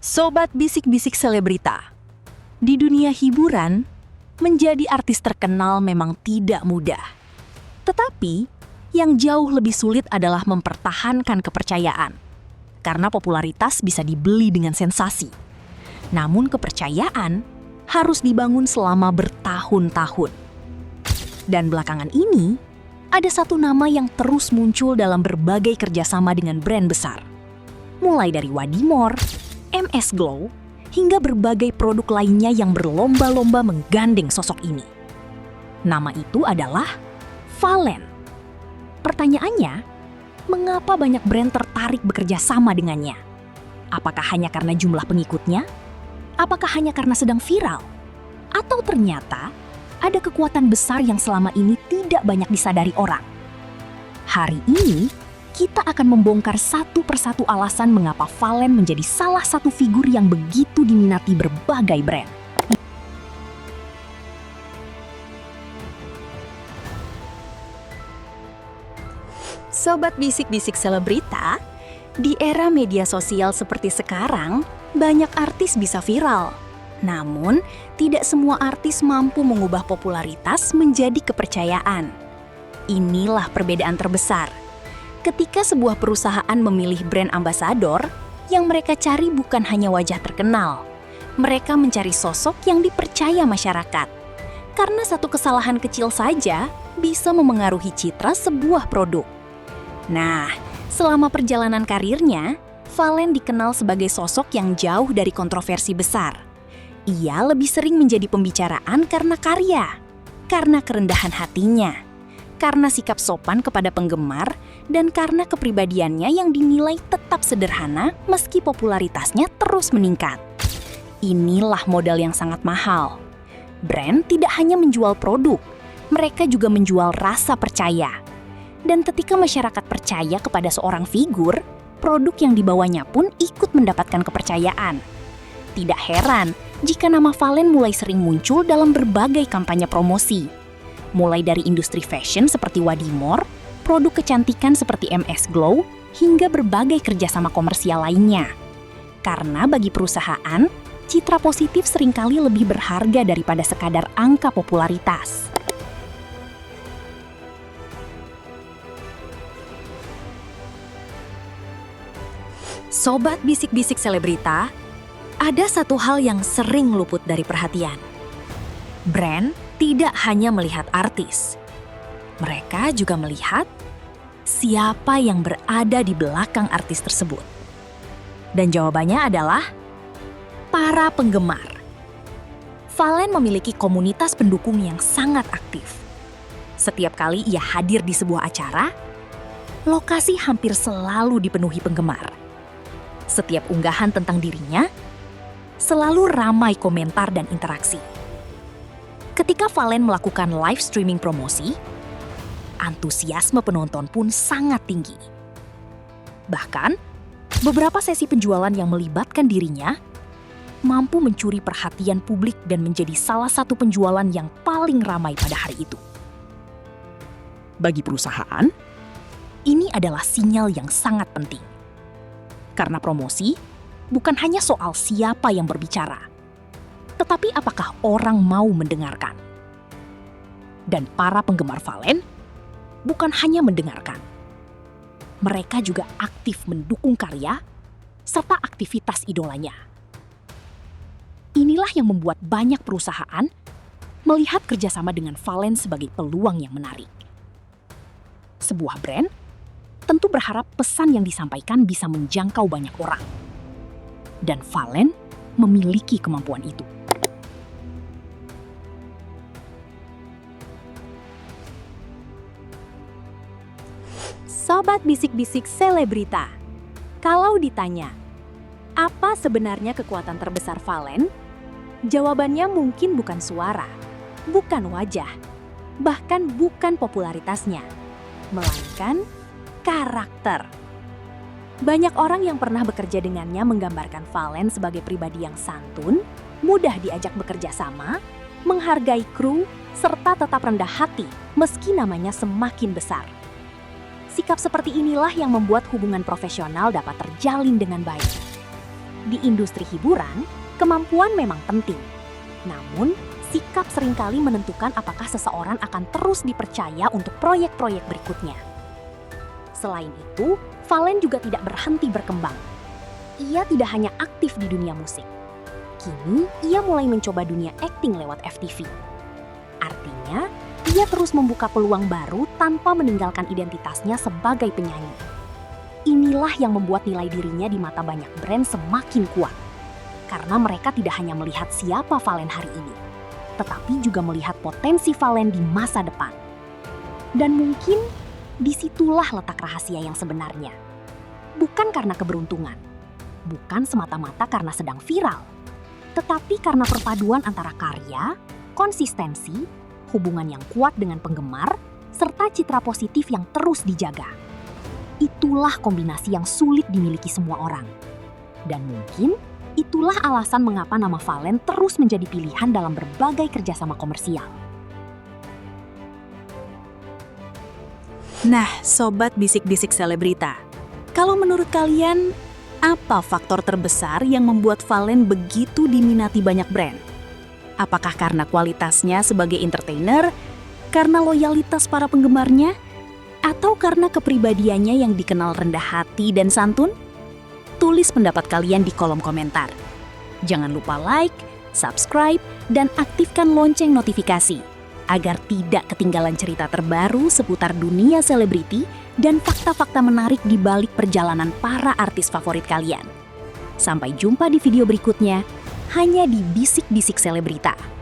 Sobat bisik-bisik selebrita. Di dunia hiburan, menjadi artis terkenal memang tidak mudah. Tetapi, yang jauh lebih sulit adalah mempertahankan kepercayaan. Karena popularitas bisa dibeli dengan sensasi. Namun kepercayaan harus dibangun selama bertahun-tahun. Dan belakangan ini, ada satu nama yang terus muncul dalam berbagai kerjasama dengan brand besar. Mulai dari Wadimor, MS Glow, hingga berbagai produk lainnya yang berlomba-lomba menggandeng sosok ini. Nama itu adalah Fallen. Pertanyaannya, mengapa banyak brand tertarik bekerja sama dengannya? Apakah hanya karena jumlah pengikutnya? Apakah hanya karena sedang viral? Atau ternyata ada kekuatan besar yang selama ini tidak banyak disadari orang? Hari ini, kita akan membongkar satu persatu alasan mengapa Fallen menjadi salah satu figur yang begitu diminati berbagai brand. Sobat bisik-bisik selebrita, di era media sosial seperti sekarang, banyak artis bisa viral. Namun, tidak semua artis mampu mengubah popularitas menjadi kepercayaan. Inilah perbedaan terbesar. Ketika sebuah perusahaan memilih brand ambasador, yang mereka cari bukan hanya wajah terkenal. Mereka mencari sosok yang dipercaya masyarakat. Karena satu kesalahan kecil saja bisa memengaruhi citra sebuah produk. Nah, selama perjalanan karirnya, Fallen dikenal sebagai sosok yang jauh dari kontroversi besar. Ia lebih sering menjadi pembicaraan karena karya, karena kerendahan hatinya, karena sikap sopan kepada penggemar, dan karena kepribadiannya yang dinilai tetap sederhana meski popularitasnya terus meningkat. Inilah modal yang sangat mahal. Brand tidak hanya menjual produk, mereka juga menjual rasa percaya. Dan ketika masyarakat percaya kepada seorang figur, produk yang dibawanya pun ikut mendapatkan kepercayaan. Tidak heran jika nama Fallen mulai sering muncul dalam berbagai kampanye promosi. Mulai dari industri fashion seperti Wadimor, produk kecantikan seperti MS Glow, hingga berbagai kerjasama komersial lainnya. Karena bagi perusahaan, citra positif seringkali lebih berharga daripada sekadar angka popularitas. Sobat bisik-bisik selebrita, ada satu hal yang sering luput dari perhatian. Brand tidak hanya melihat artis. Mereka juga melihat siapa yang berada di belakang artis tersebut. Dan jawabannya adalah para penggemar. Fallen memiliki komunitas pendukung yang sangat aktif. Setiap kali ia hadir di sebuah acara, lokasi hampir selalu dipenuhi penggemar. Setiap unggahan tentang dirinya selalu ramai komentar dan interaksi. Ketika Fallen melakukan live streaming promosi, antusiasme penonton pun sangat tinggi. Bahkan, beberapa sesi penjualan yang melibatkan dirinya mampu mencuri perhatian publik dan menjadi salah satu penjualan yang paling ramai pada hari itu. Bagi perusahaan, ini adalah sinyal yang sangat penting. Karena promosi bukan hanya soal siapa yang berbicara, tetapi apakah orang mau mendengarkan. Dan para penggemar Fallen bukan hanya mendengarkan. Mereka juga aktif mendukung karya serta aktivitas idolanya. Inilah yang membuat banyak perusahaan melihat kerjasama dengan Fallen sebagai peluang yang menarik. Sebuah brand tentu berharap pesan yang disampaikan bisa menjangkau banyak orang. Dan Fallen memiliki kemampuan itu. Sobat bisik-bisik selebrita, kalau ditanya, apa sebenarnya kekuatan terbesar Fallen? Jawabannya mungkin bukan suara, bukan wajah, bahkan bukan popularitasnya, melainkan karakter. Banyak orang yang pernah bekerja dengannya menggambarkan Fallen sebagai pribadi yang santun, mudah diajak bekerja sama, menghargai kru, serta tetap rendah hati meski namanya semakin besar. Sikap seperti inilah yang membuat hubungan profesional dapat terjalin dengan baik. Di industri hiburan, kemampuan memang penting. Namun, sikap seringkali menentukan apakah seseorang akan terus dipercaya untuk proyek-proyek berikutnya. Selain itu, Valen juga tidak berhenti berkembang. Ia tidak hanya aktif di dunia musik. Kini, ia mulai mencoba dunia akting lewat FTV. Artinya, ia terus membuka peluang baru tanpa meninggalkan identitasnya sebagai penyanyi. Inilah yang membuat nilai dirinya di mata banyak brand semakin kuat. Karena mereka tidak hanya melihat siapa Valen hari ini, tetapi juga melihat potensi Valen di masa depan. Dan mungkin disitulah letak rahasia yang sebenarnya. Bukan karena keberuntungan, bukan semata-mata karena sedang viral, tetapi karena perpaduan antara karya, konsistensi, hubungan yang kuat dengan penggemar, serta citra positif yang terus dijaga. Itulah kombinasi yang sulit dimiliki semua orang. Dan mungkin itulah alasan mengapa nama Valen terus menjadi pilihan dalam berbagai kerjasama komersial. Nah, sobat bisik-bisik selebrita, kalau menurut kalian, apa faktor terbesar yang membuat Valen begitu diminati banyak brand? Apakah karena kualitasnya sebagai entertainer, karena loyalitas para penggemarnya, atau karena kepribadiannya yang dikenal rendah hati dan santun? Tulis pendapat kalian di kolom komentar. Jangan lupa like, subscribe, dan aktifkan lonceng notifikasi agar tidak ketinggalan cerita terbaru seputar dunia selebriti dan fakta-fakta menarik di balik perjalanan para artis favorit kalian. Sampai jumpa di video berikutnya, hanya di Bisik-Bisik Selebrita.